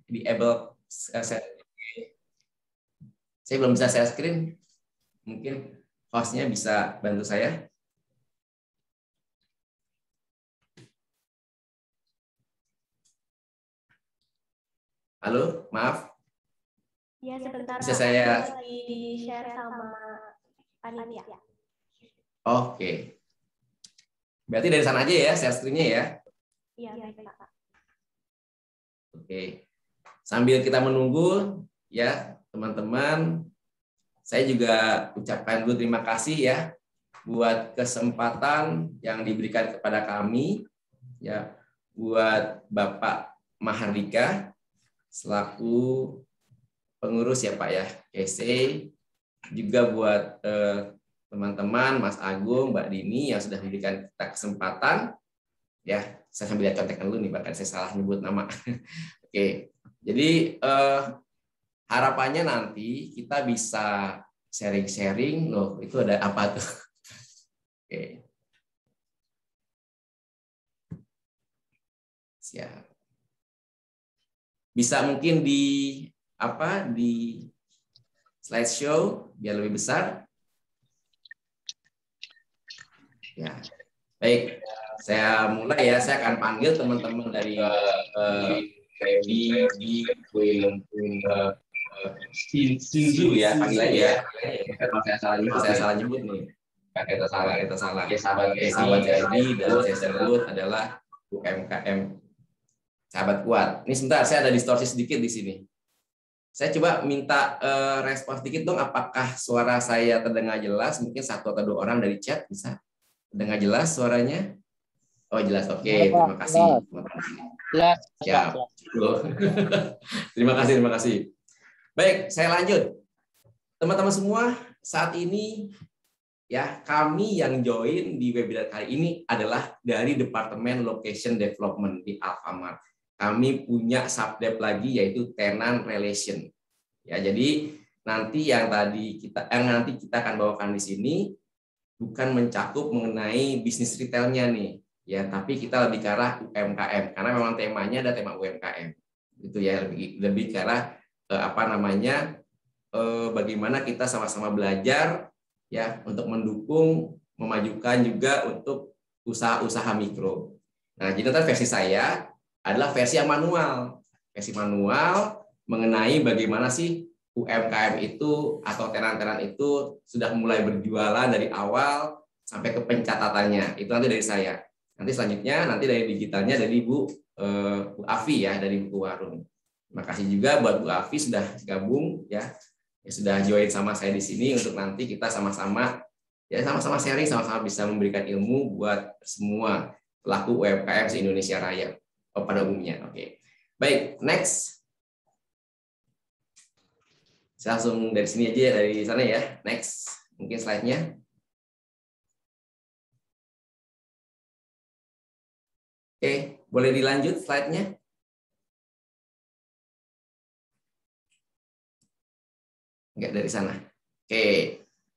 di able share. Saya belum bisa share screen. Mungkin hostnya bisa bantu saya. Halo, maaf. Ya, sebentar. Bisa saya di share sama panitia. Oke. Berarti dari sana aja ya share screen-nya ya. Iya, baik, Pak. Oke. Sambil kita menunggu ya, teman-teman, saya juga ucapkan dulu terima kasih ya buat kesempatan yang diberikan kepada kami ya, buat Bapak Mahardika selaku pengurus ya Pak ya, KC, juga buat teman-teman Mas Agung, Mbak Dini yang sudah memberikan kita kesempatan ya. Saya sambil lihat contekan dulu nih, bahkan saya salah nyebut nama. Oke, jadi harapannya nanti kita bisa sharing-sharing loh. Itu ada apa tuh? Oke. Siap. Bisa mungkin di slideshow biar lebih besar. Ya. Baik, saya mulai ya. Saya akan panggil teman-teman dari di Sinzu ya, panggil aja ya. Kalau saya salah nyebut nih. Kita salah. Oke, sahabat jadi dan saya sebut adalah UMKM Sahabat Kuat. Ini sebentar, saya ada distorsi sedikit di sini. Saya coba minta respon sedikit dong, apakah suara saya terdengar jelas? Mungkin satu atau dua orang dari chat bisa terdengar jelas suaranya? Oh jelas, oke. Terima kasih. Jelas. Siap. Terima kasih. Baik, saya lanjut. Teman-teman semua, saat ini ya kami yang join di webinar kali ini adalah dari Departemen Location Development di Alfamart. Kami punya subdep lagi yaitu tenant relation. Ya, jadi nanti yang kita akan bawakan di sini bukan mencakup mengenai bisnis retailnya nih, ya, tapi kita lebih ke arah UMKM karena memang temanya ada tema UMKM. Itu ya, lebih ke arah bagaimana kita sama-sama belajar ya untuk mendukung, memajukan juga untuk usaha-usaha mikro. Nah, jadi nanti versi saya adalah versi yang manual. Versi manual mengenai bagaimana sih UMKM itu atau tenan-tenan itu sudah mulai berjualan dari awal sampai ke pencatatannya. Itu nanti dari saya. Nanti selanjutnya nanti dari digitalnya dari Bu Afi ya, dari Buku Warung. Terima kasih juga buat Bu Afi sudah gabung ya sudah join sama saya di sini untuk nanti kita sama-sama sharing, sama-sama bisa memberikan ilmu buat semua pelaku UMKM se-Indonesia Raya pada umumnya. Oke. Baik, next. Saya langsung dari sini aja, dari sana ya. Next. Mungkin slide-nya. Oke, boleh dilanjut slide-nya? Enggak, dari sana. Oke.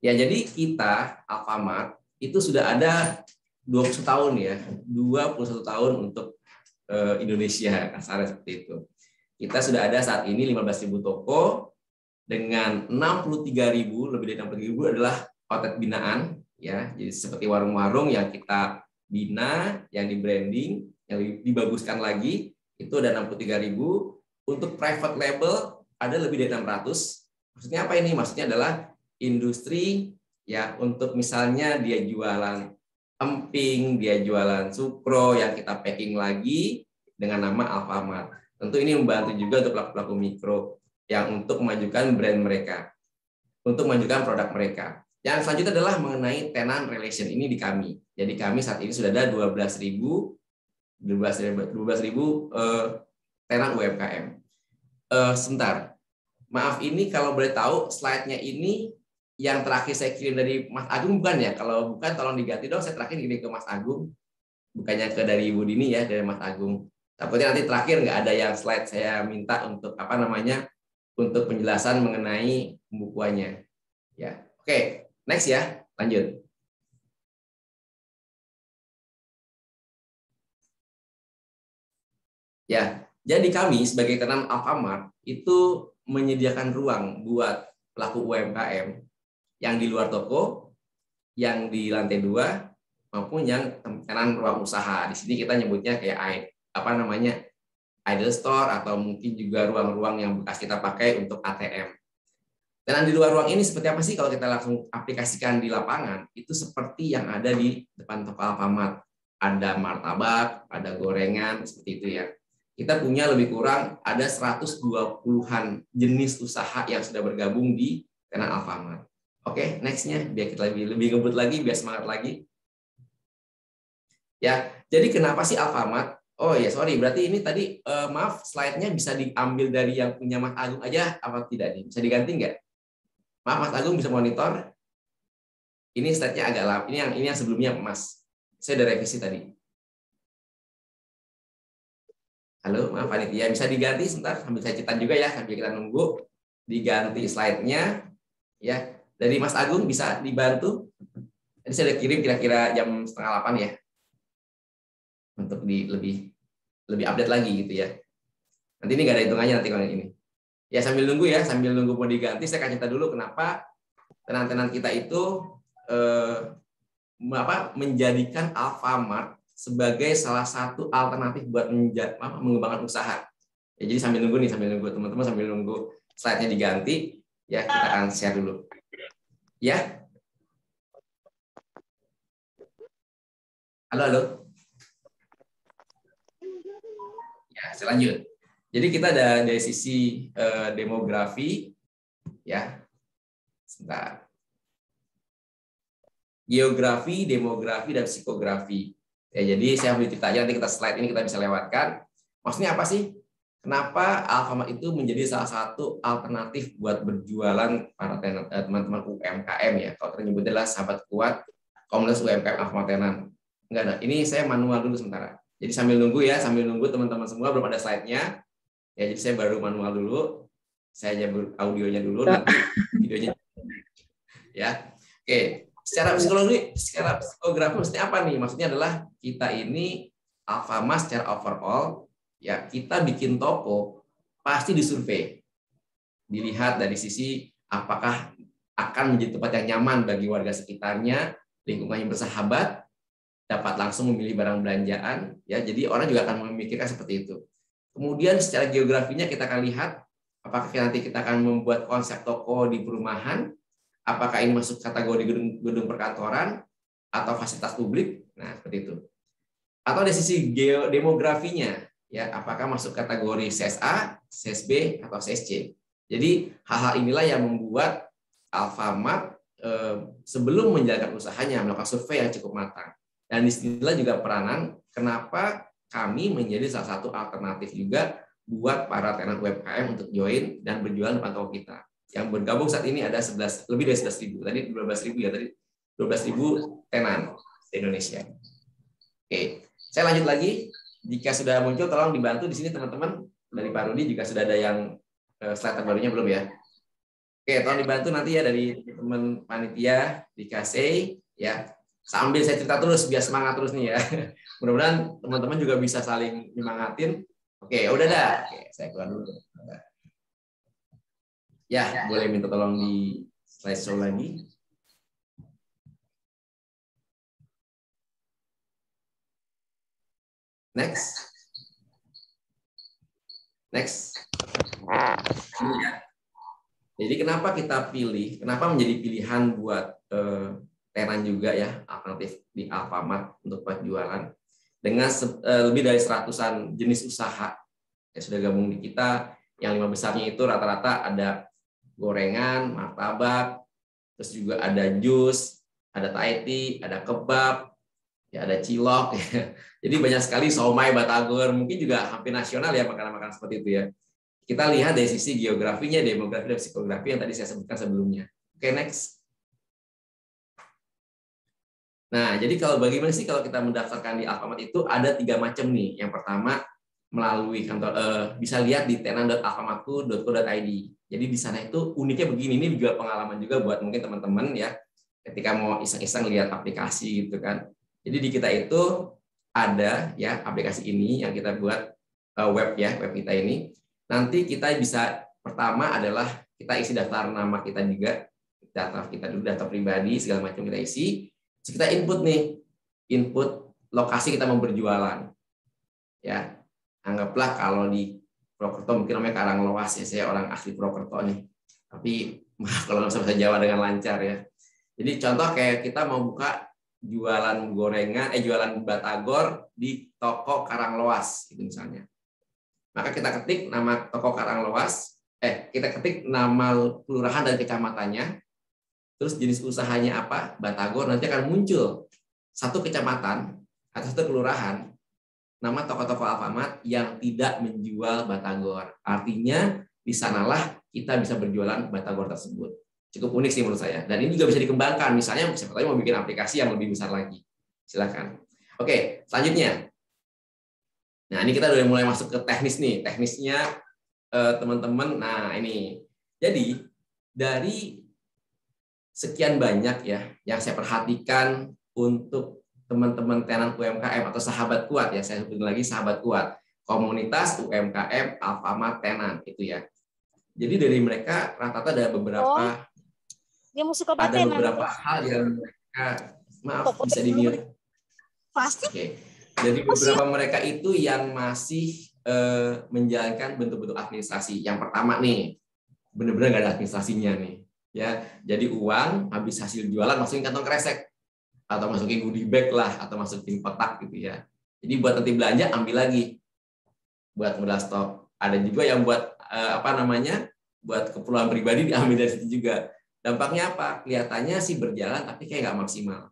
Ya, jadi kita Alfamart itu sudah ada 21 tahun ya. 21 tahun untuk Indonesia, kasarnya seperti itu. Kita sudah ada saat ini 15.000 toko dengan 63.000, lebih dari 60.000 adalah outlet binaan ya. Jadi seperti warung-warung yang kita bina, yang di branding, yang dibaguskan lagi, itu ada 63.000. Untuk private label ada lebih dari 600. Maksudnya apa ini? Maksudnya adalah industri ya, untuk misalnya dia jualan emping, dia jualan sukro yang kita packing lagi dengan nama Alfamart. Tentu ini membantu juga untuk pelaku-pelaku mikro yang untuk memajukan brand mereka, untuk memajukan produk mereka. Yang selanjutnya adalah mengenai tenant relation, ini di kami. Jadi kami saat ini sudah ada 12.000 tenant UMKM. Sebentar, maaf, ini kalau boleh tahu slide-nya ini yang terakhir saya kirim dari Mas Agung bukan ya? Kalau bukan tolong diganti dong, saya terakhir kirim ke Mas Agung. Bukannya ke dari Ibu Dini ya, dari Mas Agung. Takutnya nanti terakhir nggak ada yang slide saya minta untuk untuk penjelasan mengenai pembukuannya. Ya, oke, next ya, lanjut. Ya, Jadi kami sebagai tenan Alfamart itu menyediakan ruang buat pelaku UMKM yang di luar toko, yang di lantai 2 maupun yang tenan ruang usaha. Di sini kita nyebutnya kayak idle store atau mungkin juga ruang-ruang yang bekas kita pakai untuk ATM. Dan di luar ruang ini seperti apa sih kalau kita langsung aplikasikan di lapangan? Itu seperti yang ada di depan toko Alfamart. Ada martabak, ada gorengan, seperti itu ya. Kita punya lebih kurang ada 120-an jenis usaha yang sudah bergabung di tenan Alfamart. Oke, next-nya biar kita lebih ngebut lagi, biar semangat lagi. Ya, jadi kenapa sih Alfamart? Oh ya, sorry, berarti ini tadi maaf, slide-nya bisa diambil dari yang punya Mas Agung aja apa tidak nih? Bisa diganti nggak? Maaf, Mas Agung bisa monitor. Ini slide-nya agak lama. Ini yang sebelumnya, Mas. Saya udah revisi tadi. Halo, maaf panitia, bisa diganti sebentar sambil saya cetak juga ya, sambil kita nunggu diganti slide-nya ya. Dari Mas Agung bisa dibantu. Tadi saya udah kirim kira-kira jam 7:30 ya. Untuk lebih update lagi gitu ya. Nanti ini nggak ada hitungannya nanti kalau ini. Ya sambil nunggu ya, sambil nunggu mau diganti, saya akan cerita dulu kenapa tenan-tenan kita itu menjadikan Alfamart sebagai salah satu alternatif buat mengembangkan usaha. Ya, jadi sambil nunggu teman-teman sambil nunggu slide-nya diganti, ya kita akan share dulu. Ya. Halo. Ya, saya lanjut. Jadi kita ada dari sisi demografi, ya. Sebentar. Geografi, demografi, dan psikografi. Ya, jadi saya ambil cerita aja, nanti kita slide ini kita bisa lewatkan. Maksudnya apa sih? Kenapa Alfamart itu menjadi salah satu alternatif buat berjualan para teman-teman UMKM ya? Kalau kita nyebutnya adalah sahabat kuat komunitas UMKM Alfamart Tenan. Enggak ada. Ini saya manual dulu sementara. Jadi sambil nunggu ya, sambil nunggu teman-teman semua belum ada slide-nya. Ya, jadi saya baru manual dulu. Saya nyebut audionya dulu, nanti videonya. Ya. Oke. Secara psikografi maksudnya apa nih? Maksudnya adalah kita ini Alfamart secara overall, ya kita bikin toko pasti disurvei. Dilihat dari sisi apakah akan menjadi tempat yang nyaman bagi warga sekitarnya, lingkungan yang bersahabat, dapat langsung memilih barang belanjaan, ya. Jadi orang juga akan memikirkan seperti itu. Kemudian secara geografinya kita akan lihat apakah nanti kita akan membuat konsep toko di perumahan, apakah ini masuk kategori gedung perkantoran atau fasilitas publik, nah seperti itu. Atau dari sisi demografinya, ya apakah masuk kategori CSA, CSB atau CSC. Jadi hal-hal inilah yang membuat Alfamart sebelum menjalankan usahanya melakukan survei yang cukup matang. Dan disinilah juga peranan kenapa kami menjadi salah satu alternatif juga buat para tenan UMKM untuk join dan berjualan depan toko kita. Yang bergabung saat ini ada lebih dari 11.000. Tadi 12.000 ya, tadi 12.000 tenan di Indonesia. Oke, saya lanjut lagi. Jika sudah muncul, tolong dibantu di sini teman-teman. Dari Pak Rudi juga sudah ada yang slide terbarunya belum ya? Oke, tolong dibantu nanti ya dari teman panitia dikasih ya. Sambil saya cerita terus biar semangat terus nih ya. Mudah-mudahan teman-teman juga bisa saling nyemangatin. Oke, udah dah. Oke, saya keluar dulu. Ya, boleh minta tolong di slideshow lagi. Next. Jadi kenapa kita pilih, kenapa menjadi pilihan buat tenan juga ya, alternatif di Alfamart untuk penjualan dengan lebih dari 100-an jenis usaha yang sudah gabung di kita. Yang 5 besarnya itu rata-rata ada gorengan, martabak, terus juga ada jus, ada Thai tea, ada kebab, ya ada cilok. Ya. Jadi banyak sekali somai, batagor, mungkin juga hampir nasional ya makanan-makanan seperti itu ya. Kita lihat dari sisi geografinya, demografi, dan psikografi yang tadi saya sebutkan sebelumnya. Oke, next. Nah, jadi kalau bagaimana sih kalau kita mendaftarkan di Alfamart itu ada 3 macam nih. Yang pertama melalui kantor, bisa lihat di tenan.alfamartku.co.id. Jadi di sana itu uniknya begini, ini juga pengalaman juga buat mungkin teman-teman ya, ketika mau iseng-iseng lihat aplikasi gitu kan. Jadi di kita itu ada ya aplikasi ini yang kita buat web ya, web kita ini. Nanti kita bisa pertama adalah kita isi daftar nama kita juga, data kita dulu, data pribadi segala macam kita isi. Terus kita input nih, input lokasi kita mau berjualan. Ya, anggaplah kalau di Purwokerto mungkin namanya Karanglewas ya, saya orang asli Purwokerto nih. Tapi maaf kalau nggak bisa bahasa Jawa dengan lancar ya. Jadi contoh kayak kita mau buka jualan gorengan, jualan batagor di toko Karanglewas gitu misalnya. Maka kita ketik nama toko Karanglewas, kita ketik nama kelurahan dan kecamatannya, terus jenis usahanya apa, batagor, nanti akan muncul satu kecamatan atau satu kelurahan, nama toko-toko Alfamart yang tidak menjual batagor. Artinya di sanalah kita bisa berjualan batagor tersebut. Cukup unik sih menurut saya. Dan ini juga bisa dikembangkan. Misalnya siapa tahu mau bikin aplikasi yang lebih besar lagi. Silakan. Oke, selanjutnya. Nah, ini kita udah mulai masuk ke teknis nih. Teknisnya teman-teman. Nah, ini. Jadi dari sekian banyak ya yang saya perhatikan untuk teman-teman tenan UMKM atau sahabat kuat ya, saya sebut lagi sahabat kuat, komunitas UMKM Alfamart Tenan itu ya. Jadi dari mereka rata-rata ada beberapa hal yang mereka bisa di-mute. Pasti. Oke. Dari beberapa mereka itu yang masih menjalankan bentuk-bentuk administrasi. Yang pertama nih, benar-benar nggak ada administrasinya nih. Ya, jadi uang habis hasil jualan masukin kantong kresek atau masukin goodie bag lah atau masukin kotak gitu ya. Jadi buat nanti belanja ambil lagi buat modal stok. Ada juga yang buat buat keperluan pribadi diambil dari situ juga. Dampaknya apa? Kelihatannya sih berjalan tapi kayak nggak maksimal.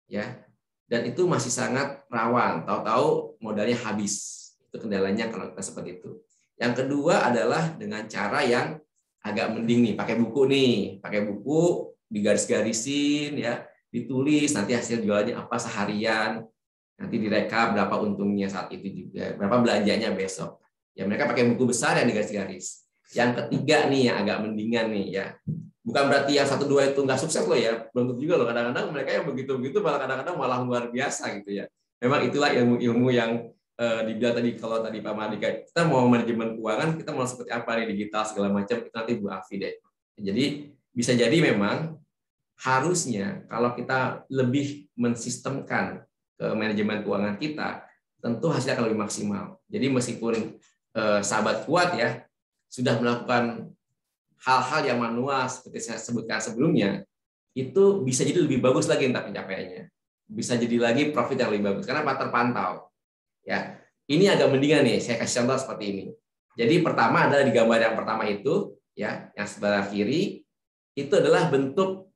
Ya. Dan itu masih sangat rawan. Tahu-tahu modalnya habis. Itu kendalanya kalau kita seperti itu. Yang kedua adalah dengan cara yang agak mending nih, pakai buku digaris-garisin ya, ditulis nanti hasil jualannya apa seharian, nanti direkap berapa untungnya saat itu juga, berapa belanjanya besok. Ya mereka pakai buku besar yang digaris-garis. Yang ketiga nih yang agak mendingan nih ya. Bukan berarti yang 1-2 itu nggak sukses loh ya, belum tentu juga loh, kadang-kadang mereka yang begitu-begitu malah kadang-kadang malah luar biasa gitu ya. Memang itulah ilmu-ilmu yang dibilang tadi, kalau tadi Pak Mardika, kita mau manajemen keuangan, kita mau seperti apa nih, digital segala macam, itu nanti Bu Afi deh. Jadi bisa jadi memang harusnya kalau kita lebih mensistemkan ke manajemen keuangan kita, tentu hasilnya akan lebih maksimal. Jadi meskipun sahabat kuat ya sudah melakukan hal-hal yang manual seperti saya sebutkan sebelumnya, itu bisa jadi lebih bagus lagi entah pencapaiannya. Bisa jadi lagi profit yang lebih bagus karena terpantau. Ya, ini agak mendingan nih, saya kasih contoh seperti ini. Jadi pertama adalah di gambar yang pertama itu, ya, yang sebelah kiri, itu adalah bentuk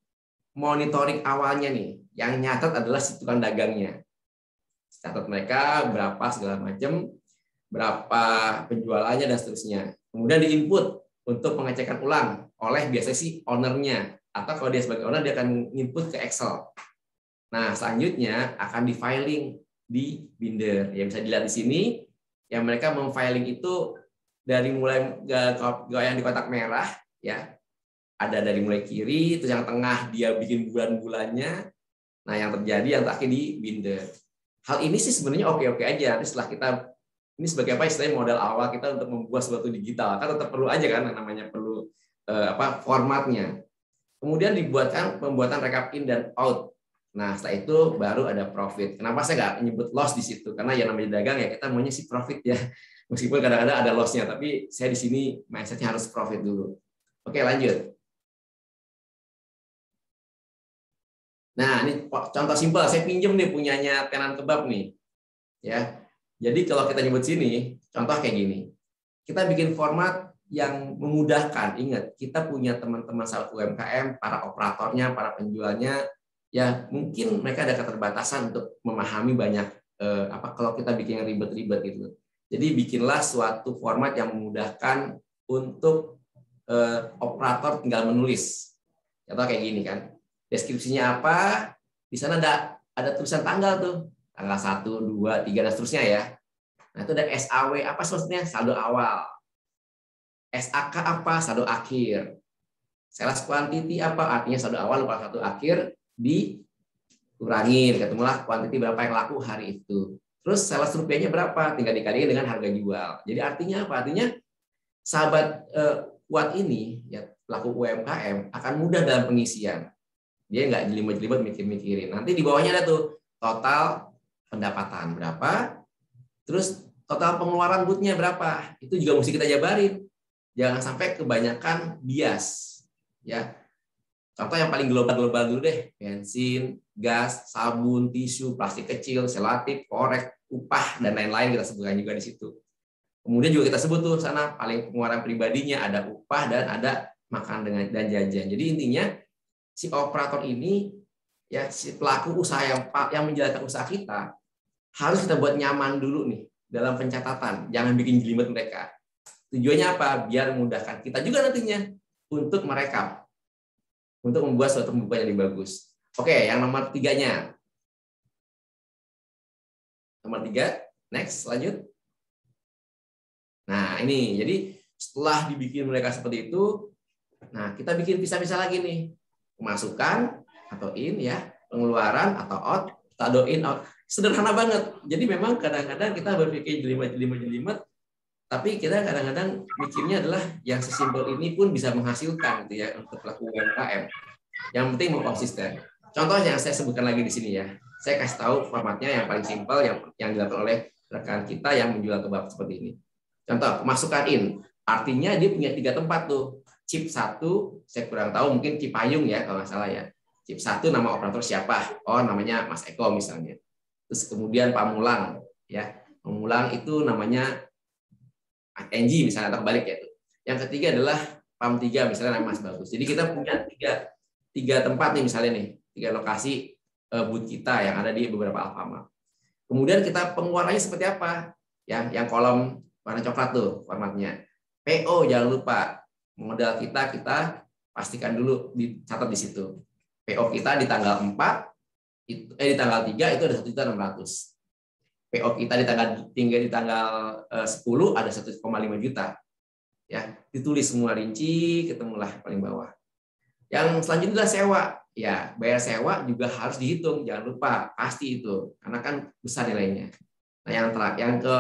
monitoring awalnya nih. Yang nyatat adalah si tukang dagangnya. Catat mereka berapa segala macam, berapa penjualannya dan seterusnya. Kemudian diinput untuk pengecekan ulang oleh biasanya si ownernya, atau kalau dia sebagai owner dia akan input ke Excel. Nah, selanjutnya akan di-filing di binder. Ya bisa dilihat di sini yang mereka memfiling itu dari mulai yang di kotak merah ya. Ada dari mulai kiri, terus yang tengah dia bikin bulan-bulannya. Nah, yang terjadi yang terakhir di binder. Hal ini sih sebenarnya oke-oke aja. Nanti setelah kita ini sebagai apa istilahnya modal awal kita untuk membuat sesuatu digital, kan tetap perlu aja kan namanya perlu formatnya. Kemudian dibuatkan pembuatan rekap in dan out. Nah, setelah itu baru ada profit. Kenapa saya nggak nyebut loss di situ? Karena yang namanya dagang ya kita maunya sih profit ya. Meskipun kadang-kadang ada loss-nya, tapi saya di sini mindset-nya harus profit dulu. Oke, lanjut. Nah, ini contoh simpel. Saya pinjem nih punyanya Tenan Kebab nih. Ya. Jadi kalau kita nyebut sini, contoh kayak gini. Kita bikin format yang memudahkan. Ingat, kita punya teman-teman sahabat UMKM, para operatornya, para penjualnya, ya mungkin mereka ada keterbatasan untuk memahami banyak kalau kita bikin yang ribet-ribet gitu. Jadi bikinlah suatu format yang memudahkan untuk operator tinggal menulis. Contoh kayak gini kan. Deskripsinya apa? Di sana ada tulisan tanggal tuh. Tanggal 1, 2, 3 dan seterusnya ya. Nah, itu ada SAW apa maksudnya? Saldo awal. SAK apa? Saldo akhir. Sales quantity apa? Artinya saldo awal lupa saldo akhir dikurangin, ketemulah quantity berapa yang laku hari itu. Terus sales rupiahnya berapa? Tinggal dikalikan dengan harga jual. Jadi artinya apa? Artinya sahabat kuat ini, ya pelaku UMKM akan mudah dalam pengisian. Dia nggak jelimet-jelimet mikir-mikirin. Nanti di bawahnya ada tuh total pendapatan berapa, terus total pengeluaran bootnya berapa. Itu juga mesti kita jabarin. Jangan sampai kebanyakan bias. Ya, contoh yang paling global dulu deh, bensin, gas, sabun, tisu, plastik kecil, selatif, korek, upah, dan lain-lain kita sebutkan juga di situ. Kemudian juga kita sebut tuh sana paling pengeluaran pribadinya ada upah dan ada makan dan jajan. Jadi intinya si operator ini, ya si pelaku usaha yang menjalankan usaha kita harus kita buat nyaman dulu nih dalam pencatatan. Jangan bikin jelimet mereka. Tujuannya apa? Biar memudahkan kita juga nantinya untuk merekap, untuk membuat suatu pembukaan yang lebih bagus. Oke, yang nomor 3-nya. Nomor 3, next, lanjut. Nah, ini, jadi setelah dibikin mereka seperti itu, nah kita bikin pisah-pisah lagi nih. Pemasukan atau in, ya, pengeluaran atau out, atau in, out. Sederhana banget. Jadi memang kadang-kadang kita berpikir jelimet, tapi kita kadang-kadang mikirnya adalah yang sesimpel ini pun bisa menghasilkan gitu ya untuk pelaku UMKM. Yang penting mau konsisten. Contoh yang saya sebutkan lagi di sini ya. Saya kasih tahu formatnya yang paling simpel yang dilakukan oleh rekan kita yang menjual kebab seperti ini. Contoh, pemasukan in. Artinya dia punya 3 tempat tuh. Chip 1, saya kurang tahu, mungkin Cipayung ya kalau nggak salah ya. Chip 1 nama operator siapa? Oh, namanya Mas Eko misalnya. Terus kemudian Pamulang ya. Pamulang itu namanya Enji misalnya, atau balik ya itu. Yang ketiga adalah PAM 3 misalnya nama Mas Bagus. Jadi kita punya tiga tempat nih misalnya nih, 3 lokasi booth kita yang ada di beberapa Alfamart. Kemudian kita pengeluarannya seperti apa? Ya, yang kolom warna coklat tuh formatnya. PO jangan lupa, modal kita pastikan dulu dicatat di situ. PO kita di tanggal 4 di tanggal 3 itu ada 1.600.000. PO kita di tanggal 10 ada 1,5 juta. Ya, ditulis semua rinci, ketemulah paling bawah. Yang selanjutnya adalah sewa. Ya, bayar sewa juga harus dihitung, jangan lupa, pasti itu, karena kan besar nilainya. Nah, yang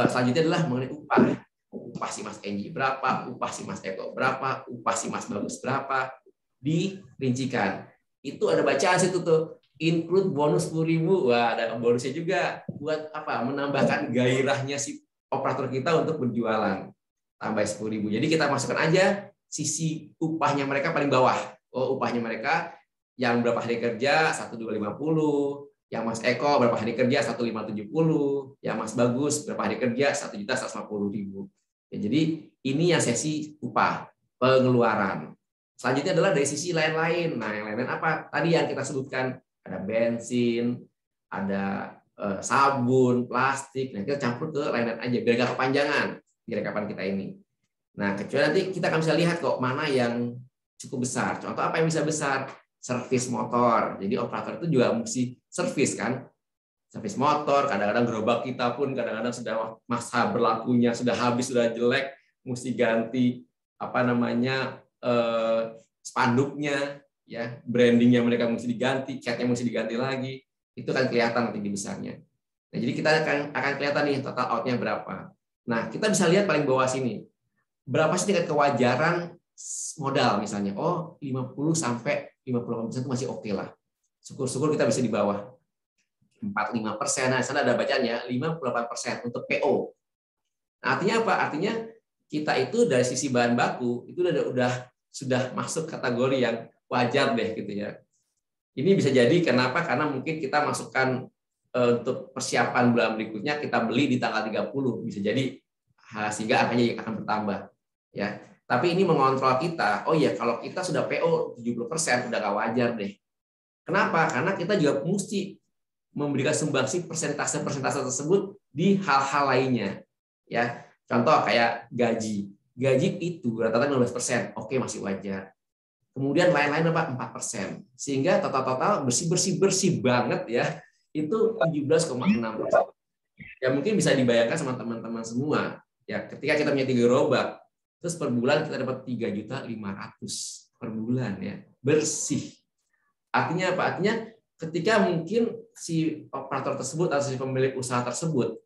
selanjutnya adalah mengenai upah. Upah si Mas Enji berapa, upah si Mas Eko berapa, upah si Mas Bagus berapa, dirincikan. Itu ada bacaan situ tuh, include bonus 10.000. Wah, ada bonusnya juga buat apa? Menambahkan gairahnya si operator kita untuk berjualan. Tambah 10.000. Jadi kita masukkan aja sisi upahnya mereka paling bawah. Oh, upahnya mereka yang berapa hari kerja 1.250, yang Mas Eko berapa hari kerja 1.570, yang Mas Bagus berapa hari kerja 1.150.000. Ya, jadi ini yang sesi upah pengeluaran. Selanjutnya adalah dari sisi lain-lain. Nah, yang lain-lain apa? Tadi yang kita sebutkan, ada bensin, ada sabun, plastik. Nah, kita campur ke lain-lain aja biar nggak kepanjangan di rekapan kita ini. Nah, kecuali nanti kita akan bisa lihat kok mana yang cukup besar. Contoh apa yang bisa besar? Servis motor. Jadi operator itu juga mesti servis kan. Servis motor, kadang-kadang gerobak kita pun kadang-kadang sudah masa berlakunya sudah habis, sudah jelek, mesti ganti spanduknya, ya, brandingnya mereka mesti diganti, catnya mesti diganti lagi. Itu kan kelihatan nanti di besarnya. Nah, jadi kita akan kelihatan nih total outnya berapa. Nah, kita bisa lihat paling bawah sini. Berapa sih tingkat kewajaran modal misalnya? Oh, 50 sampai 58% itu masih oke lah. Syukur-syukur kita bisa di bawah 45%. Nah, sana ada bacanya 58% untuk PO. Nah, artinya apa? Artinya kita itu dari sisi bahan baku itu sudah masuk kategori yang wajar deh gitu ya. Ini bisa jadi kenapa? Karena mungkin kita masukkan untuk persiapan bulan berikutnya kita beli di tanggal 30, bisa jadi sehingga angkanya akan bertambah ya. Tapi ini mengontrol kita. Oh iya, kalau kita sudah PO 70% udah gak wajar deh. Kenapa? Karena kita juga mesti memberikan sumbangsi persentase tersebut di hal-hal lainnya. Ya, contoh kayak gaji. Gaji itu rata-rata 15%, oke masih wajar. Kemudian lain-lain apa 4%. Sehingga total bersih banget ya. Itu 17,6%. Ya mungkin bisa dibayangkan sama teman-teman semua. Ya, ketika kita punya 3 gerobak, terus per bulan kita dapat 3.500.000 per bulan ya. Bersih. Artinya apa? Artinya ketika mungkin si operator tersebut atau si pemilik usaha tersebut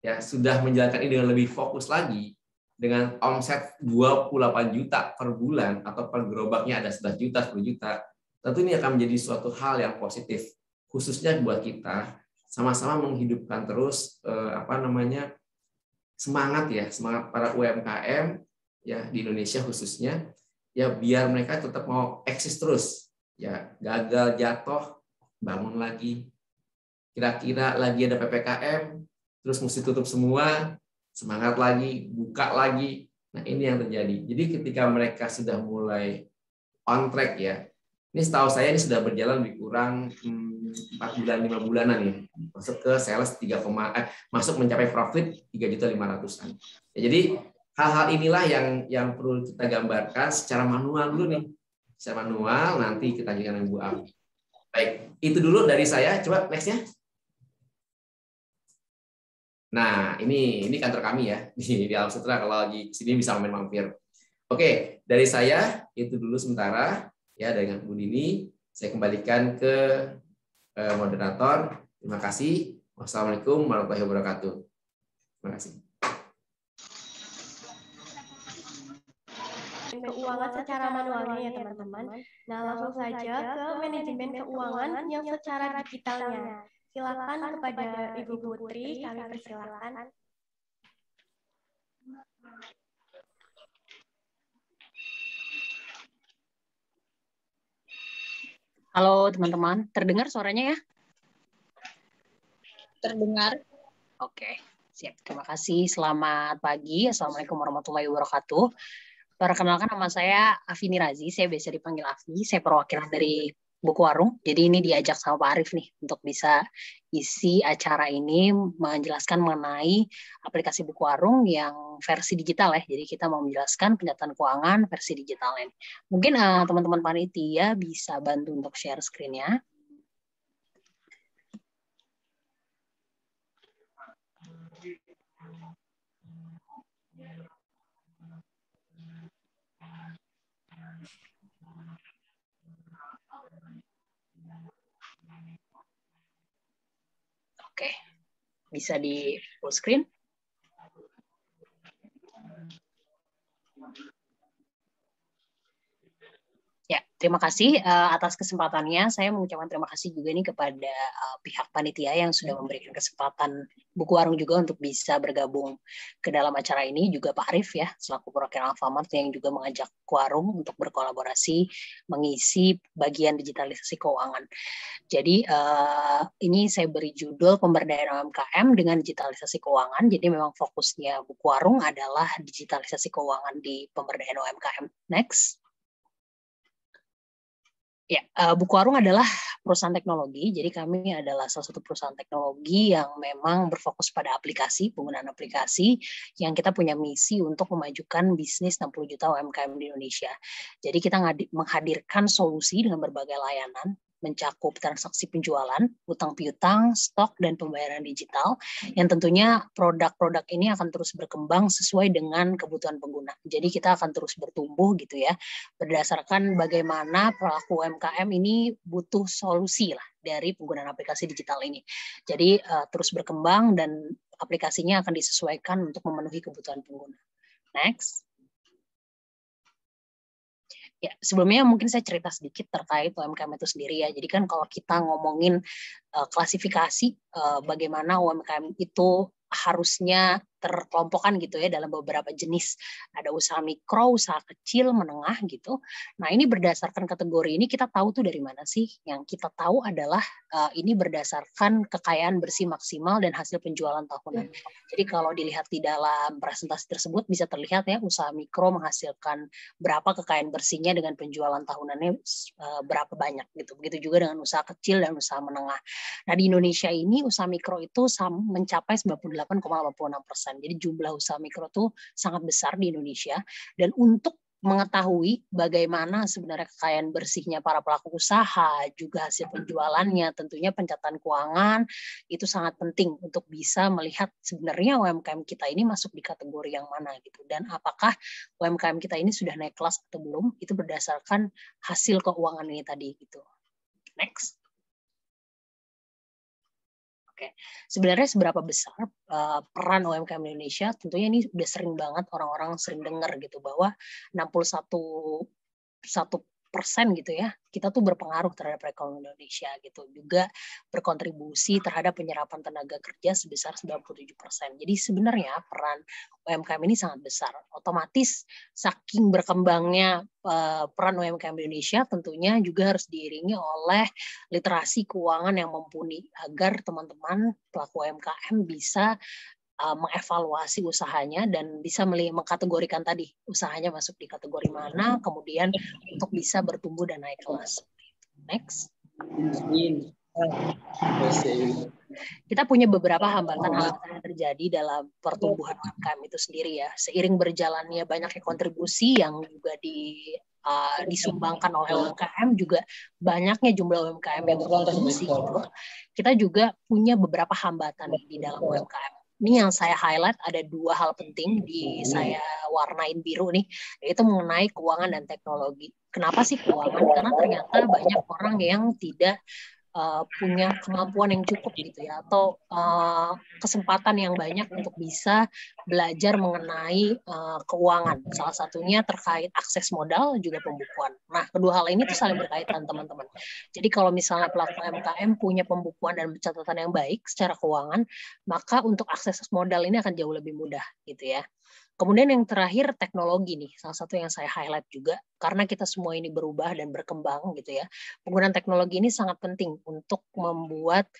ya sudah menjalankan ini dengan lebih fokus lagi, dengan omset 28 juta per bulan atau per gerobaknya ada 11 juta, 10 juta, tentu ini akan menjadi suatu hal yang positif, khususnya buat kita sama-sama menghidupkan terus semangat para UMKM ya di Indonesia khususnya, ya biar mereka tetap mau eksis terus, ya gagal jatuh bangun lagi, kira-kira lagi ada PPKM terus mesti tutup semua, semangat lagi, buka lagi. Nah, ini yang terjadi. Jadi ketika mereka sudah mulai on track ya, ini setahu saya ini sudah berjalan lebih kurang 4 bulan, 5 bulanan ya. Masuk ke sales masuk mencapai profit 3.500.000-an. Ya, jadi hal-hal inilah yang perlu kita gambarkan secara manual dulu nih. Secara manual, nanti kita lanjutkan dengan Bu Afi. Baik, itu dulu dari saya. Coba next-nya. Nah, ini kantor kami ya di Alam Sutra. Kalau lagi sini bisa mampir. Oke, dari saya itu dulu sementara ya dengan Bu Dini. Saya kembalikan ke moderator. Terima kasih. Wassalamualaikum warahmatullahi wabarakatuh. Terima kasih. Keuangan secara manualnya ya teman-teman. Nah, langsung saja ke manajemen keuangan yang secara digitalnya. Silakan kepada Ibu Putri, kami persilakan. Halo teman-teman, terdengar suaranya ya? Terdengar. Oke, siap. Terima kasih. Selamat pagi. Assalamualaikum warahmatullahi wabarakatuh. Perkenalkan, nama saya Afini Razi. Saya biasa dipanggil Afi. Saya perwakilan dari Buku Warung. Jadi ini diajak sama Pak Arif nih untuk bisa isi acara ini menjelaskan mengenai aplikasi Buku Warung yang versi digital ya. Jadi kita mau menjelaskan pencatat keuangan versi digital ini. Mungkin teman-teman panitia bisa bantu untuk share screen-nya. Oke, bisa di full screen. Ya, terima kasih atas kesempatannya. Saya mengucapkan terima kasih juga nih kepada pihak panitia yang sudah memberikan kesempatan Buku Warung juga untuk bisa bergabung ke dalam acara ini. Juga Pak Arif ya, selaku perwakilan Alfamart yang juga mengajak Warung untuk berkolaborasi mengisi bagian digitalisasi keuangan. Jadi ini saya beri judul Pemberdayaan UMKM dengan digitalisasi keuangan. Jadi memang fokusnya Buku Warung adalah digitalisasi keuangan di pemberdayaan UMKM. Next. Ya, Buku Warung adalah perusahaan teknologi. Jadi kami adalah salah satu perusahaan teknologi yang memang berfokus pada aplikasi, penggunaan aplikasi yang kita punya misi untuk memajukan bisnis 60 juta UMKM di Indonesia. Jadi kita menghadirkan solusi dengan berbagai layanan, mencakup transaksi penjualan, utang piutang, stok, dan pembayaran digital, yang tentunya produk-produk ini akan terus berkembang sesuai dengan kebutuhan pengguna. Jadi kita akan terus bertumbuh gitu ya, berdasarkan bagaimana pelaku UMKM ini butuh solusi lah dari penggunaan aplikasi digital ini. Jadi terus berkembang dan aplikasinya akan disesuaikan untuk memenuhi kebutuhan pengguna. Next. Ya, sebelumnya mungkin saya cerita sedikit terkait UMKM itu sendiri ya. Jadi kan kalau kita ngomongin klasifikasi bagaimana UMKM itu harusnya terkelompokkan gitu ya dalam beberapa jenis. Ada usaha mikro, usaha kecil, menengah gitu. Nah ini berdasarkan kategori ini kita tahu tuh dari mana sih? Yang kita tahu adalah ini berdasarkan kekayaan bersih maksimal dan hasil penjualan tahunan. Jadi kalau dilihat di dalam presentasi tersebut bisa terlihat ya usaha mikro menghasilkan berapa kekayaan bersihnya dengan penjualan tahunannya berapa banyak gitu. Begitu juga dengan usaha kecil dan usaha menengah. Nah di Indonesia ini usaha mikro itu mencapai 98,86%. Jadi jumlah usaha mikro itu sangat besar di Indonesia. Dan untuk mengetahui bagaimana sebenarnya kekayaan bersihnya para pelaku usaha, juga hasil penjualannya, tentunya pencatatan keuangan itu sangat penting untuk bisa melihat sebenarnya UMKM kita ini masuk di kategori yang mana gitu. Dan apakah UMKM kita ini sudah naik kelas atau belum, itu berdasarkan hasil keuangan ini tadi gitu. Next. Oke, sebenarnya seberapa besar peran UMKM Indonesia? Tentunya ini udah sering banget orang-orang sering dengar gitu bahwa 61% gitu ya, kita tuh berpengaruh terhadap perekonomian Indonesia gitu, juga berkontribusi terhadap penyerapan tenaga kerja sebesar 97%. Jadi sebenarnya peran UMKM ini sangat besar. Otomatis saking berkembangnya peran UMKM Indonesia tentunya juga harus diiringi oleh literasi keuangan yang mumpuni agar teman-teman pelaku UMKM bisa mengevaluasi usahanya dan bisa mengkategorikan tadi usahanya masuk di kategori mana, kemudian untuk bisa bertumbuh dan naik kelas. Next. Kita punya beberapa hambatan-hambatan yang terjadi dalam pertumbuhan UMKM itu sendiri ya. Seiring berjalannya banyaknya kontribusi yang juga disumbangkan oleh UMKM, juga banyaknya jumlah UMKM yang berkontribusi gitu. Kita juga punya beberapa hambatan di dalam UMKM. Ini yang saya highlight, ada 2 hal penting saya warnain biru nih, yaitu mengenai keuangan dan teknologi. Kenapa sih keuangan? Karena ternyata banyak orang yang tidak punya kemampuan yang cukup gitu ya, atau kesempatan yang banyak untuk bisa belajar mengenai keuangan. Salah satunya terkait akses modal juga pembukuan. Nah, kedua hal ini tuh saling berkaitan teman-teman. Jadi kalau misalnya pelaku UMKM punya pembukuan dan catatan yang baik secara keuangan, maka untuk akses modal ini akan jauh lebih mudah gitu ya. Kemudian yang terakhir teknologi nih, salah satu yang saya highlight juga, karena kita semua ini berubah dan berkembang gitu ya. Penggunaan teknologi ini sangat penting untuk membuat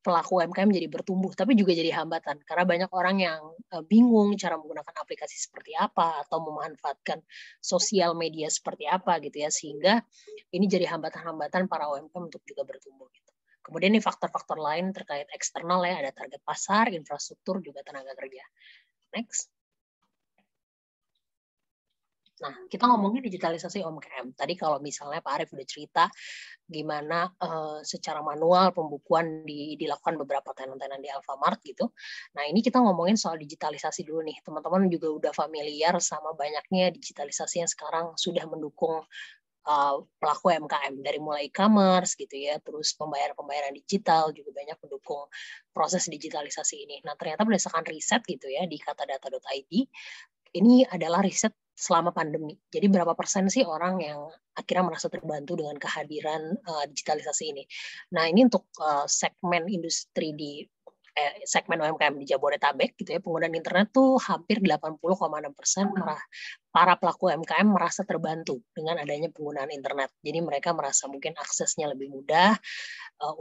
pelaku UMKM jadi bertumbuh, tapi juga jadi hambatan karena banyak orang yang bingung cara menggunakan aplikasi seperti apa atau memanfaatkan sosial media seperti apa gitu ya, sehingga ini jadi hambatan-hambatan para UMKM untuk juga bertumbuh gitu. Kemudian ini faktor-faktor lain terkait eksternal ya, ada target pasar, infrastruktur, juga tenaga kerja. Next. Nah, kita ngomongin digitalisasi UMKM. Tadi kalau misalnya Pak Arief udah cerita gimana secara manual pembukuan dilakukan beberapa tenan-tenan di Alfamart gitu. Nah, ini kita ngomongin soal digitalisasi dulu nih. Teman-teman juga udah familiar sama banyaknya digitalisasi yang sekarang sudah mendukung pelaku UMKM, dari mulai e-commerce gitu ya, terus pembayaran digital juga banyak mendukung proses digitalisasi ini. Nah, ternyata berdasarkan riset gitu ya di katadata.id, ini adalah riset selama pandemi. Jadi berapa persen sih orang yang akhirnya merasa terbantu dengan kehadiran digitalisasi ini? Nah, ini untuk segmen industri segmen UMKM di Jabodetabek gitu ya, penggunaan internet tuh hampir 80,6% para pelaku UMKM merasa terbantu dengan adanya penggunaan internet. Jadi mereka merasa mungkin aksesnya lebih mudah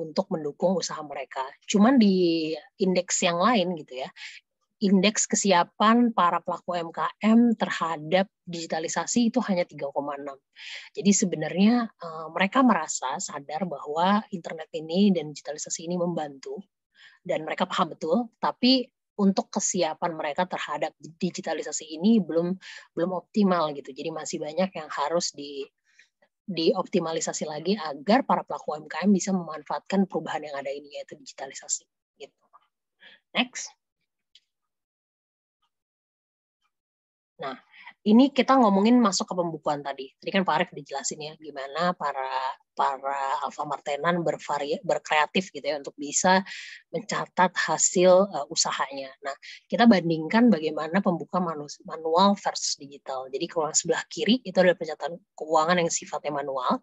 untuk mendukung usaha mereka. Cuman di indeks yang lain gitu ya, indeks kesiapan para pelaku UMKM terhadap digitalisasi itu hanya 3,6. Jadi sebenarnya mereka merasa sadar bahwa internet ini dan digitalisasi ini membantu, dan mereka paham betul, tapi untuk kesiapan mereka terhadap digitalisasi ini belum optimal gitu. Jadi masih banyak yang harus dioptimalisasi lagi agar para pelaku UMKM bisa memanfaatkan perubahan yang ada ini, yaitu digitalisasi. Gitu. Next. Nah, ini kita ngomongin masuk ke pembukuan tadi. Tadi kan Pak Arief dijelasin ya gimana para Alfamartenan berkreatif gitu ya untuk bisa mencatat hasil usahanya. Nah, kita bandingkan bagaimana pembukuan manual versus digital. Jadi kalau sebelah kiri itu adalah pencatatan keuangan yang sifatnya manual.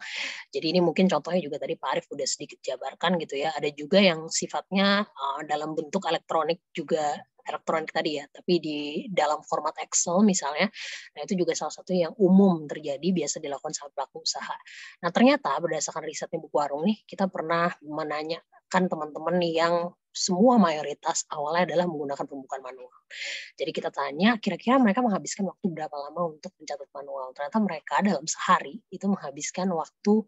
Jadi ini mungkin contohnya juga tadi Pak Arief udah sedikit jabarkan gitu ya. Ada juga yang sifatnya dalam bentuk elektronik juga, elektronik tadi ya, tapi di dalam format Excel misalnya. Nah, itu juga salah satu yang umum terjadi, biasa dilakukan sama pelaku usaha. Nah, ternyata berdasarkan risetnya Buku Warung nih, kita pernah menanyakan teman-teman nih yang semua mayoritas awalnya adalah menggunakan pembukuan manual. Jadi kita tanya, kira-kira mereka menghabiskan waktu berapa lama untuk mencatat manual. Ternyata mereka dalam sehari itu menghabiskan waktu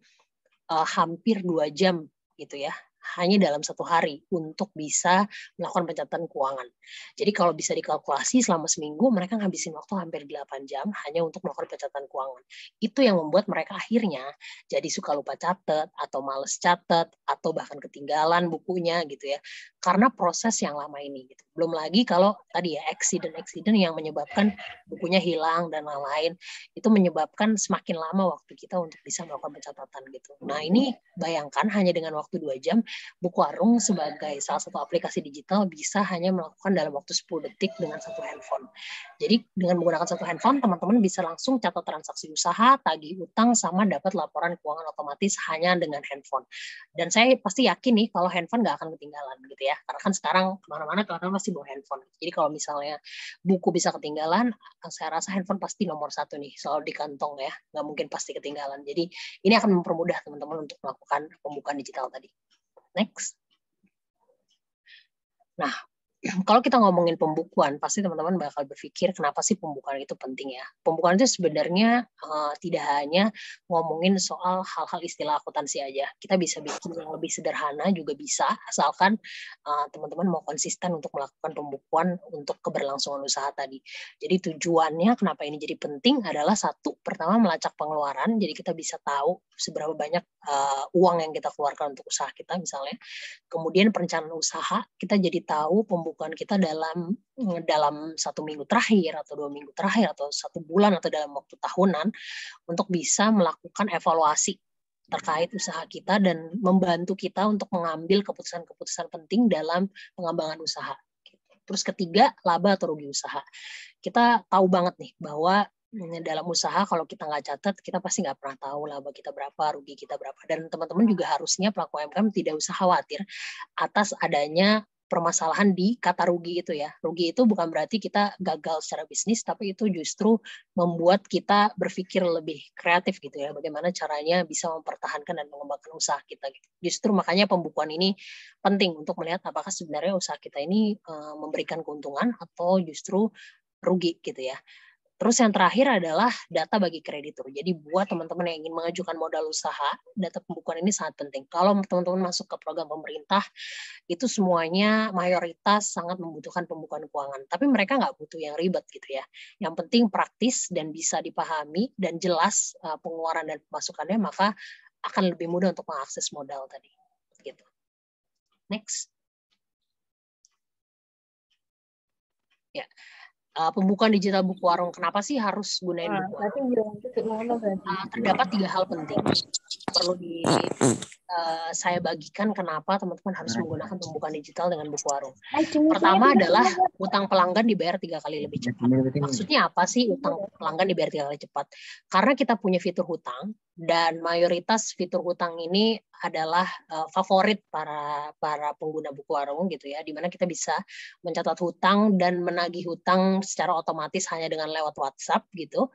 hampir 2 jam gitu ya, hanya dalam 1 hari untuk bisa melakukan pencatatan keuangan. Jadi kalau bisa dikalkulasi selama seminggu mereka ngabisin waktu hampir 8 jam hanya untuk melakukan pencatatan keuangan. Itu yang membuat mereka akhirnya jadi suka lupa catat atau males catat atau bahkan ketinggalan bukunya gitu ya. Karena proses yang lama ini gitu. Belum lagi kalau tadi ya accident yang menyebabkan bukunya hilang dan lain-lain, itu menyebabkan semakin lama waktu kita untuk bisa melakukan pencatatan gitu. Nah, ini bayangkan hanya dengan waktu 2 jam buku warung sebagai salah satu aplikasi digital bisa hanya melakukan dalam waktu 10 detik dengan satu handphone. Jadi dengan menggunakan satu handphone, teman-teman bisa langsung catat transaksi usaha, tagih utang, sama dapat laporan keuangan otomatis hanya dengan handphone. Dan saya pasti yakin nih kalau handphone nggak akan ketinggalan gitu ya. Karena kan sekarang kemana-mana kalian pasti bawa handphone. Jadi kalau misalnya buku bisa ketinggalan, saya rasa handphone pasti nomor satu nih, selalu di kantong ya. Nggak mungkin pasti ketinggalan. Jadi ini akan mempermudah teman-teman untuk melakukan pembukaan digital tadi. Next. Nah, kalau kita ngomongin pembukuan, pasti teman-teman bakal berpikir kenapa sih pembukuan itu penting ya. Pembukuan itu sebenarnya tidak hanya ngomongin soal hal-hal istilah akuntansi aja. Kita bisa bikin yang lebih sederhana juga bisa, asalkan teman-teman mau konsisten untuk melakukan pembukuan untuk keberlangsungan usaha tadi. Jadi tujuannya kenapa ini jadi penting adalah satu, pertama melacak pengeluaran, jadi kita bisa tahu seberapa banyak uang yang kita keluarkan untuk usaha kita misalnya. Kemudian perencanaan usaha, kita jadi tahu pembukuan kita dalam 1 minggu terakhir atau 2 minggu terakhir atau 1 bulan atau dalam waktu tahunan untuk bisa melakukan evaluasi terkait usaha kita dan membantu kita untuk mengambil keputusan-keputusan penting dalam pengembangan usaha. Terus ketiga, laba atau rugi usaha. Kita tahu banget nih bahwa dalam usaha kalau kita nggak catat, kita pasti nggak pernah tahu laba kita berapa, rugi kita berapa. Dan teman-teman juga harusnya pelaku UMKM tidak usah khawatir atas adanya permasalahan di kata rugi itu ya. Rugi itu bukan berarti kita gagal secara bisnis, tapi itu justru membuat kita berpikir lebih kreatif gitu ya. Bagaimana caranya bisa mempertahankan dan mengembangkan usaha kita. Gitu. Justru makanya pembukuan ini penting untuk melihat apakah sebenarnya usaha kita ini memberikan keuntungan atau justru rugi gitu ya. Terus yang terakhir adalah data bagi kreditur. Jadi buat teman-teman yang ingin mengajukan modal usaha, data pembukuan ini sangat penting. Kalau teman-teman masuk ke program pemerintah, itu semuanya mayoritas sangat membutuhkan pembukuan keuangan. Tapi mereka nggak butuh yang ribet gitu ya. Yang penting praktis dan bisa dipahami dan jelas pengeluaran dan pemasukannya, maka akan lebih mudah untuk mengakses modal tadi. Gitu. Next. Ya. Pembukaan digital buku warung, kenapa sih harus gunain buku warung? Terdapat 3 hal penting perlu saya bagikan kenapa teman-teman harus menggunakan pembukaan digital dengan buku warung. Pertama adalah utang pelanggan dibayar 3 kali lebih cepat. Maksudnya apa sih utang pelanggan dibayar 3 kali cepat? Karena kita punya fitur hutang dan mayoritas fitur hutang ini adalah favorit para pengguna buku warung gitu ya, di mana kita bisa mencatat hutang dan menagih hutang secara otomatis hanya dengan lewat WhatsApp gitu.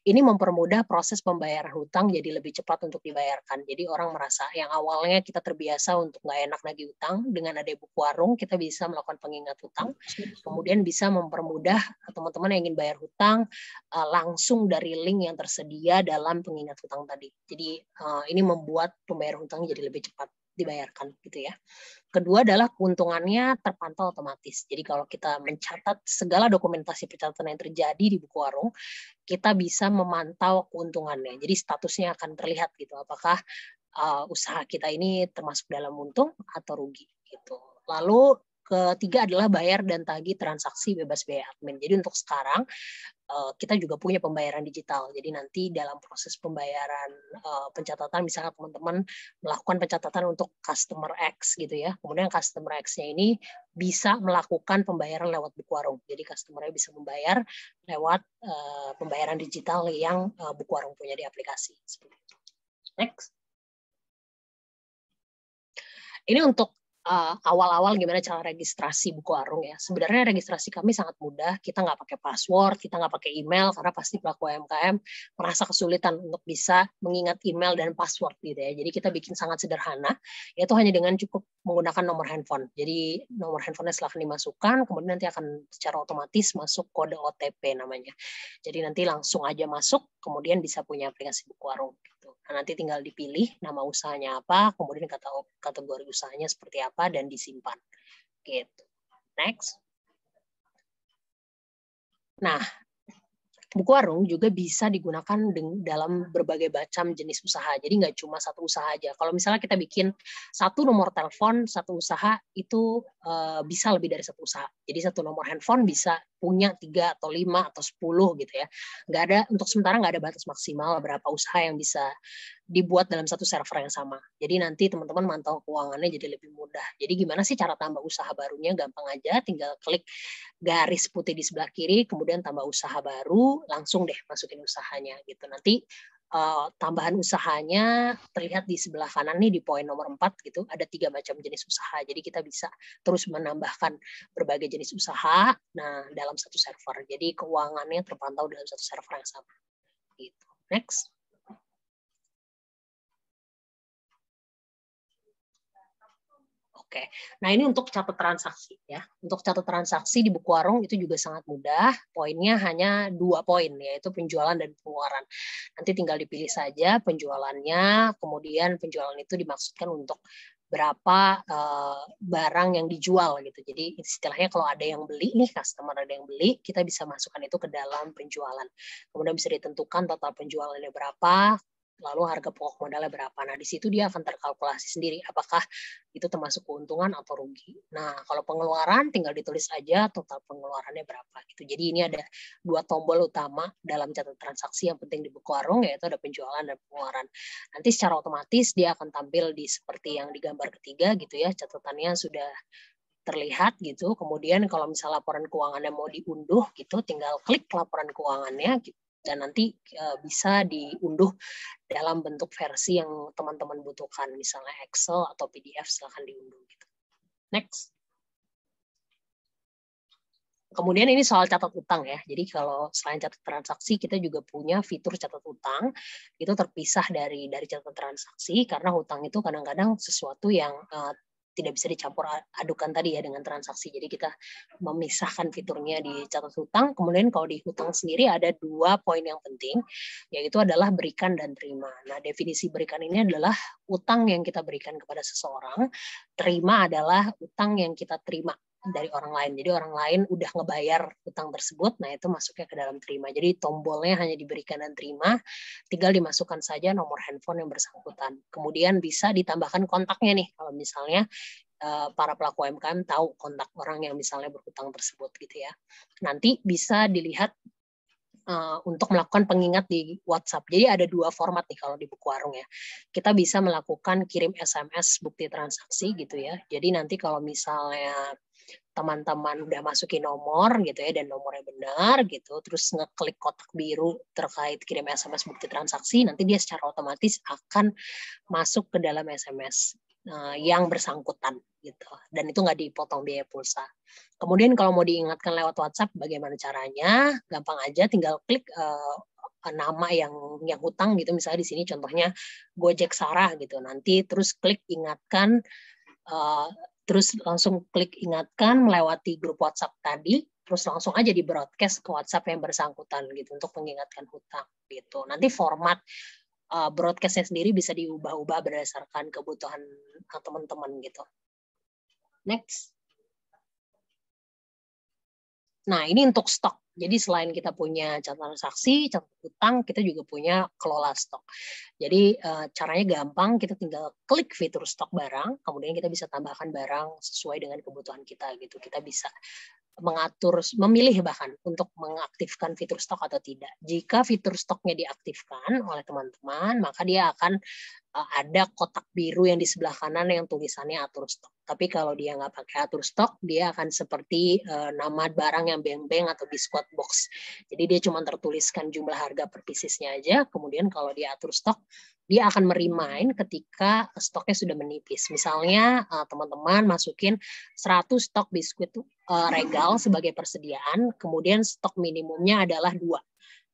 Ini mempermudah proses pembayaran hutang jadi lebih cepat untuk dibayarkan. Jadi orang merasa yang awalnya kita terbiasa untuk nggak enak nagih hutang, dengan ada buku warung kita bisa melakukan pengingat hutang, kemudian bisa mempermudah teman-teman yang ingin bayar hutang langsung dari link yang tersedia dalam pengingat hutang tadi. Jadi ini membuat pembayaran hutang jadi lebih cepat dibayarkan gitu ya. Kedua adalah keuntungannya terpantau otomatis. Jadi kalau kita mencatat segala dokumentasi pencatatan yang terjadi di buku warung, kita bisa memantau keuntungannya. Jadi statusnya akan terlihat gitu, apakah usaha kita ini termasuk dalam untung atau rugi gitu. Lalu ketiga adalah bayar dan tagih transaksi bebas biaya admin. Jadi untuk sekarang kita juga punya pembayaran digital. Jadi nanti dalam proses pembayaran pencatatan, misalnya teman-teman melakukan pencatatan untuk customer X gitu ya. Kemudian customer X-nya ini bisa melakukan pembayaran lewat buku warung. Jadi customer-nya bisa membayar lewat pembayaran digital yang buku warung punya di aplikasi. Seperti itu. Next. Ini untuk awal-awal gimana cara registrasi buku warung ya. Sebenarnya registrasi kami sangat mudah. Kita nggak pakai password, kita nggak pakai email, karena pasti pelaku UMKM merasa kesulitan untuk bisa mengingat email dan password gitu ya. Jadi kita bikin sangat sederhana, yaitu hanya dengan cukup menggunakan nomor handphone. Jadi nomor handphonenya silahkan dimasukkan, kemudian nanti akan secara otomatis masuk kode OTP namanya. Jadi nanti langsung aja masuk, kemudian bisa punya aplikasi buku warung. Gitu. Nah, nanti tinggal dipilih nama usahanya apa, kemudian kategori usahanya seperti apa, dan disimpan. Gitu. Next. Nah, buku warung juga bisa digunakan dalam berbagai macam jenis usaha. Jadi nggak cuma satu usaha aja. Kalau misalnya kita bikin satu nomor telepon, satu usaha, itu bisa lebih dari satu usaha. Jadi satu nomor handphone bisa punya 3 atau 5 atau 10 gitu ya. Nggak ada, untuk sementara nggak ada batas maksimal berapa usaha yang bisa dibuat dalam satu server yang sama. Jadi nanti teman-teman mantau keuangannya jadi lebih mudah. Jadi gimana sih cara tambah usaha barunya? Gampang aja, tinggal klik garis putih di sebelah kiri, kemudian tambah usaha baru, langsung deh masukin usahanya gitu. Nanti tambahan usahanya terlihat di sebelah kanan nih di poin nomor 4 gitu, ada 3 macam jenis usaha. Jadi kita bisa terus menambahkan berbagai jenis usaha dalam satu server. Jadi keuangannya terpantau dalam satu server yang sama. Gitu. Next. Oke, nah ini untuk catat transaksi ya. Untuk catat transaksi di buku warung itu juga sangat mudah. Poinnya hanya 2 poin, yaitu penjualan dan pengeluaran. Nanti tinggal dipilih saja penjualannya, kemudian penjualan itu dimaksudkan untuk berapa barang yang dijual gitu. Jadi istilahnya kalau ada yang beli nih, customer ada yang beli, kita bisa masukkan itu ke dalam penjualan. Kemudian bisa ditentukan total penjualannya berapa, lalu harga pokok modalnya berapa. Nah, di situ dia akan terkalkulasi sendiri apakah itu termasuk keuntungan atau rugi. Nah, kalau pengeluaran tinggal ditulis aja total pengeluarannya berapa gitu. Jadi ini ada 2 tombol utama dalam catat transaksi yang penting di buku warung, yaitu ada penjualan dan pengeluaran. Nanti secara otomatis dia akan tampil di seperti yang di gambar ketiga gitu ya, catatannya sudah terlihat gitu. Kemudian kalau misalnya laporan keuangannya mau diunduh gitu, tinggal klik laporan keuangannya gitu. Dan nanti bisa diunduh dalam bentuk versi yang teman-teman butuhkan, misalnya Excel atau PDF, silahkan diunduh. Gitu. Next. Kemudian ini soal catat utang ya. Jadi kalau selain catat transaksi, kita juga punya fitur catat utang. Itu terpisah dari catat transaksi, karena hutang itu kadang-kadang sesuatu yang tidak bisa dicampur adukan tadi ya dengan transaksi. Jadi kita memisahkan fiturnya di catat hutang. Kemudian kalau di hutang sendiri ada 2 poin yang penting, yaitu adalah berikan dan terima. Nah, definisi berikan ini adalah utang yang kita berikan kepada seseorang, terima adalah utang yang kita terima dari orang lain. Jadi orang lain udah ngebayar utang tersebut, nah itu masuknya ke dalam terima. Jadi tombolnya hanya diberikan dan terima, tinggal dimasukkan saja nomor handphone yang bersangkutan. Kemudian bisa ditambahkan kontaknya nih, kalau misalnya para pelaku UMKM tahu kontak orang yang misalnya berhutang tersebut gitu ya. Nanti bisa dilihat untuk melakukan pengingat di WhatsApp. Jadi ada 2 format nih kalau di buku warung ya. Kita bisa melakukan kirim SMS bukti transaksi gitu ya. Jadi nanti kalau misalnya teman-teman udah masukin nomor gitu ya, dan nomornya benar gitu, terus ngeklik kotak biru terkait kirim SMS bukti transaksi, nanti dia secara otomatis akan masuk ke dalam SMS yang bersangkutan gitu, dan itu nggak dipotong biaya pulsa. Kemudian kalau mau diingatkan lewat WhatsApp, bagaimana caranya? Gampang aja, tinggal klik nama yang hutang gitu, misalnya di sini contohnya Gojek Sarah gitu, nanti terus klik ingatkan, terus langsung klik ingatkan melewati grup WhatsApp tadi, terus langsung aja di broadcast ke WhatsApp yang bersangkutan gitu untuk mengingatkan hutang gitu. Nanti format broadcastnya sendiri bisa diubah-ubah berdasarkan kebutuhan teman-teman gitu. Next. Nah, ini untuk stok. Jadi selain kita punya catat transaksi, catat utang, kita juga punya kelola stok. Jadi caranya gampang, kita tinggal klik fitur stok barang, kemudian kita bisa tambahkan barang sesuai dengan kebutuhan kita gitu. Kita bisa mengatur, memilih bahkan untuk mengaktifkan fitur stok atau tidak. Jika fitur stoknya diaktifkan oleh teman-teman, maka dia akan ada kotak biru yang di sebelah kanan yang tulisannya atur stok. Tapi kalau dia nggak pakai atur stok, dia akan seperti nama barang yang beng-beng atau biskuit box. Jadi dia cuma tertuliskan jumlah harga per piecesnya aja, kemudian kalau dia atur stok, dia akan merimain ketika stoknya sudah menipis. Misalnya teman-teman masukin 100 stok biskuit Regal sebagai persediaan, kemudian stok minimumnya adalah 2.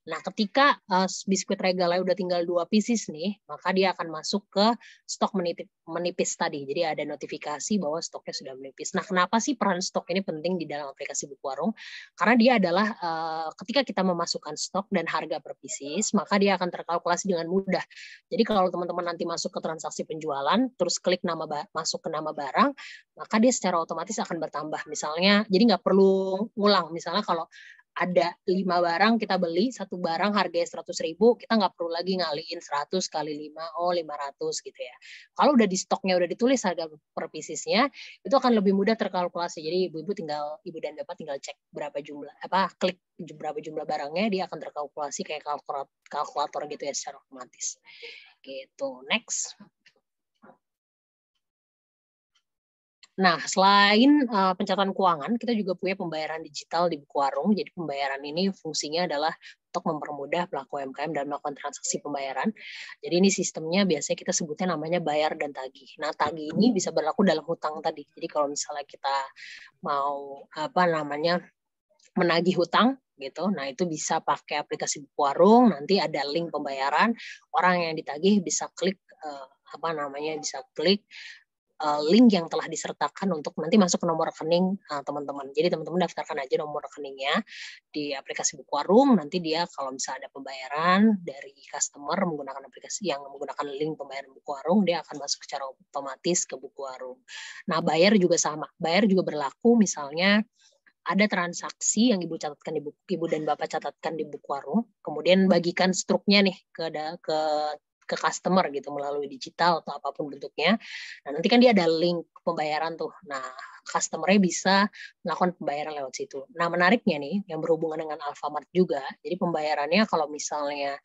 Nah, ketika biskuit Regalnya udah tinggal 2 pieces nih, maka dia akan masuk ke stok menipis tadi. Jadi ada notifikasi bahwa stoknya sudah menipis. Nah, kenapa sih peran stok ini penting di dalam aplikasi buku warung? Karena dia adalah ketika kita memasukkan stok dan harga per pieces, maka dia akan terkalkulasi dengan mudah. Jadi kalau teman-teman nanti masuk ke transaksi penjualan, terus klik masuk ke nama barang, maka dia secara otomatis akan bertambah. Misalnya, jadi nggak perlu ngulang. Misalnya kalau ada 5 barang kita beli, satu barang harganya 100.000, kita nggak perlu lagi ngaliin 100 kali 5, 500 gitu ya. Kalau udah di stoknya udah ditulis harga per piecesnya, itu akan lebih mudah terkalkulasi. Jadi ibu dan bapak tinggal cek berapa jumlah, klik berapa jumlah barangnya, dia akan terkalkulasi kayak kalkulator gitu ya secara otomatis. Gitu. Next. Nah, selain pencatatan keuangan, kita juga punya pembayaran digital di Buku Warung. Jadi pembayaran ini fungsinya adalah untuk mempermudah pelaku UMKM dalam melakukan transaksi pembayaran. Jadi ini sistemnya biasanya kita sebutnya namanya bayar dan tagih. Nah, tagih ini bisa berlaku dalam hutang tadi. Jadi kalau misalnya kita mau menagih hutang gitu, nah itu bisa pakai aplikasi Buku Warung. Nanti ada link pembayaran, orang yang ditagih bisa klik link yang telah disertakan untuk nanti masuk ke nomor rekening teman-teman. Jadi teman-teman daftarkan aja nomor rekeningnya di aplikasi Buku Warung. Nanti dia kalau misalnya ada pembayaran dari customer menggunakan aplikasi yang menggunakan link pembayaran Buku Warung, dia akan masuk secara otomatis ke Buku Warung. Nah, bayar juga sama. Bayar juga berlaku misalnya ada transaksi yang ibu dan bapak catatkan di Buku Warung, kemudian bagikan struknya nih ke customer gitu melalui digital atau apapun bentuknya. Nah, nanti kan dia ada link pembayaran tuh. Nah, customer-nya bisa melakukan pembayaran lewat situ. Nah, menariknya nih yang berhubungan dengan Alfamart juga. Jadi pembayarannya kalau misalnya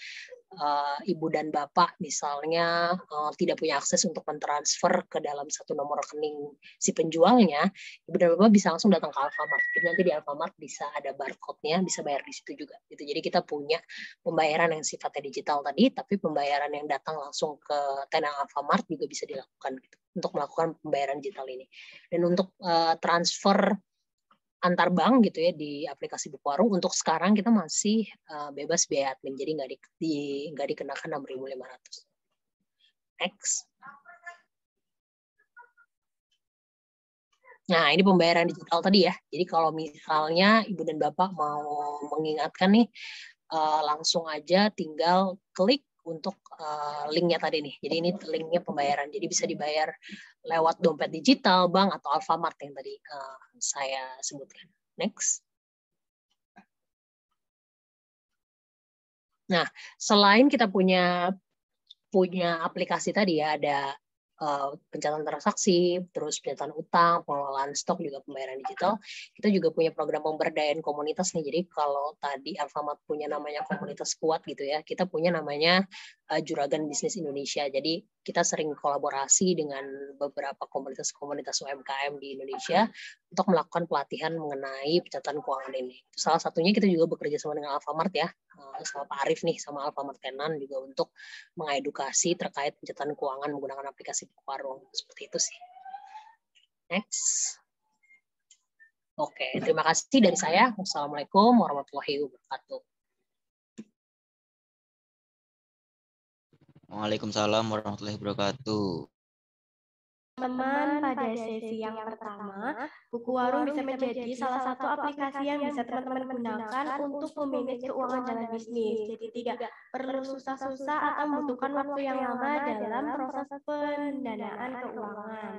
ibu dan bapak misalnya tidak punya akses untuk mentransfer ke dalam satu nomor rekening si penjualnya, ibu dan bapak bisa langsung datang ke Alfamart. Jadi nanti di Alfamart bisa ada barcode-nya, bisa bayar di situ juga. Gitu. Jadi kita punya pembayaran yang sifatnya digital tadi, tapi pembayaran yang datang langsung ke tenan Alfamart juga bisa dilakukan gitu, untuk melakukan pembayaran digital ini. Dan untuk transfer antar bank gitu ya di aplikasi Buku Warung, untuk sekarang kita masih bebas biaya admin, jadi nggak dikenakan 6.500. Next. Nah, ini pembayaran digital tadi ya. Jadi kalau misalnya ibu dan bapak mau mengingatkan nih, langsung aja tinggal klik untuk linknya tadi nih. Jadi ini linknya pembayaran. Jadi bisa dibayar lewat dompet digital, bank, atau Alfamart yang tadi saya sebutkan. Next. Nah, selain kita punya aplikasi tadi ya, ada pencatatan transaksi, terus pencatatan utang, pengelolaan stok, juga pembayaran digital. Kita juga punya program pemberdayaan komunitas nih. Jadi kalau tadi Alfamart punya namanya komunitas kuat gitu ya, kita punya namanya Juragan Bisnis Indonesia. Jadi kita sering kolaborasi dengan beberapa komunitas UMKM di Indonesia untuk melakukan pelatihan mengenai pencatatan keuangan ini. Salah satunya kita juga bekerja sama dengan Alfamart ya, sama Pak Arif nih, sama Alfamart Tenan juga untuk mengedukasi terkait pencatatan keuangan menggunakan aplikasi Buku Warung. Seperti itu sih. Next. Oke, terima kasih dari saya. Wassalamualaikum warahmatullahi wabarakatuh. Waalaikumsalam warahmatullahi wabarakatuh. Teman-teman, pada sesi yang pertama, Buku Warung bisa menjadi salah satu aplikasi yang bisa teman-teman gunakan untuk memanage keuangan dalam bisnis. Jadi tidak perlu susah-susah atau membutuhkan waktu yang lama dalam proses pendanaan keuangan.